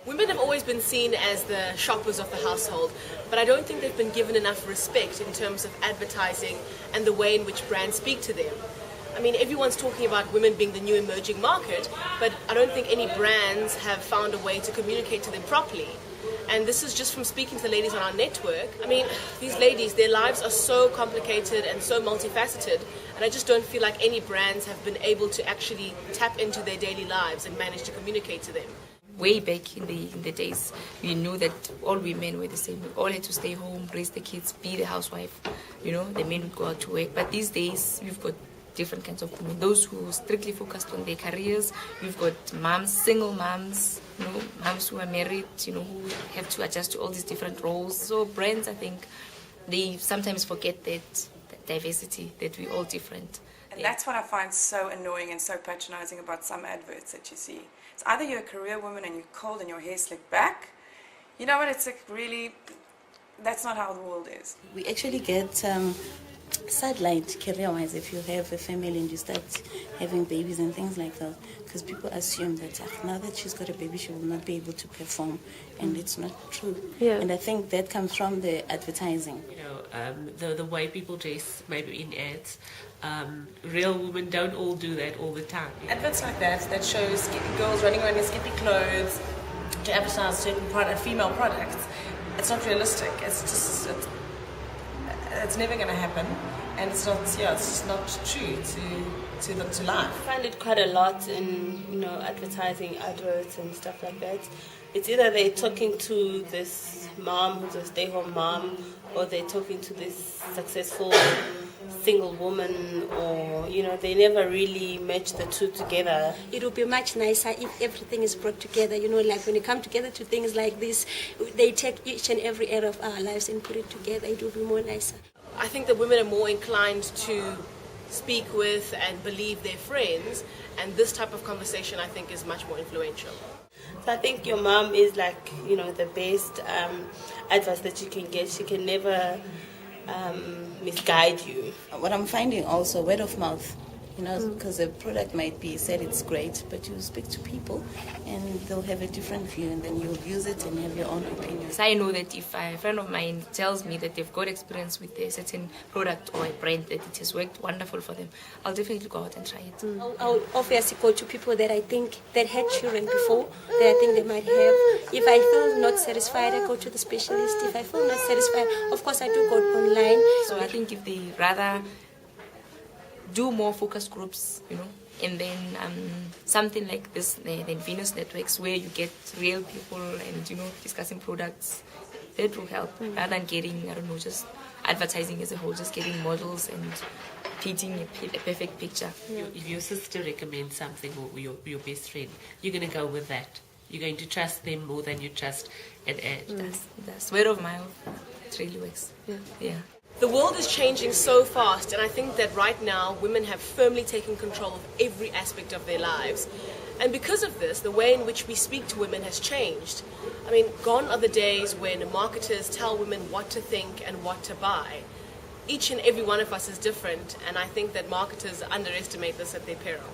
Women have always been seen as the shoppers of the household, but I don't think they've been given enough respect in terms of advertising and the way in which brands speak to them. I mean, everyone's talking about women being the new emerging market, but I don't think any brands have found a way to communicate to them properly. And this is just from speaking to the ladies on our network. I mean, these ladies, their lives are so complicated and so multifaceted, and I just don't feel like any brands have been able to actually tap into their daily lives and manage to communicate to them. Way back in the days, we knew that all women were the same. We all had to stay home, raise the kids, be the housewife. You know, the men would go out to work. But these days, we've got different kinds of women. Those who strictly focused on their careers. We've got moms, single moms, you know, moms who are married, you know, who have to adjust to all these different roles. So brands, I think, they sometimes forget that diversity, that we're all different. And that's what I find so annoying and so patronizing about some adverts that you see. It's either you're a career woman and you're cold and your hair slicked back. You know what, it's like really, that's not how the world is. We actually get sidelined career-wise if you have a family and you start having babies and things like that, because people assume that now that she's got a baby she will not be able to perform, and it's not true. And I think that comes from the advertising. You know, the way people dress maybe in ads, real women don't all do that all the time. Adverts like that shows girls running around in skimpy clothes to advertise certain female products, it's not realistic. It's never going to happen, and it's just not true to life. I find it quite a lot in, you know, advertising adverts and stuff like that. It's either they're talking to this mom who's a stay-home mom, or they're talking to this successful single woman, or, you know, they never really match the two together. It would be much nicer if everything is brought together, you know, like when you come together to things like this, they take each and every area of our lives and put it together. It would be more nicer. I think that women are more inclined to speak with and believe their friends, and this type of conversation I think is much more influential. So I think your mom is like, you know, the best advice that you can get. She can never misguide you. What I'm finding also, word of mouth, you know, because a product might be said it's great, but you speak to people and they'll have a different view, and then you'll use it and have your own opinion. So I know that if a friend of mine tells me that they've got experience with a certain product or a brand, that it has worked wonderful for them, I'll definitely go out and try it. I'll obviously go to people that I think that had children before, that I think they might have. If I feel not satisfied, I go to the specialist. If I feel not satisfied, of course I do go online. So I think if they rather do more focus groups, you know, and then something like this, then Venus Networks, where you get real people and, you know, discussing products, that will help, rather than getting, I don't know, just advertising as a whole, just getting models and painting a perfect picture. If your sister recommends something, or your best friend, you're going to go with that. You're going to trust them more than you trust an ad. That's word of mouth. It really works. Yeah. The world is changing so fast, and I think that right now women have firmly taken control of every aspect of their lives. And because of this, the way in which we speak to women has changed. I mean, gone are the days when marketers tell women what to think and what to buy. Each and every one of us is different, and I think that marketers underestimate this at their peril.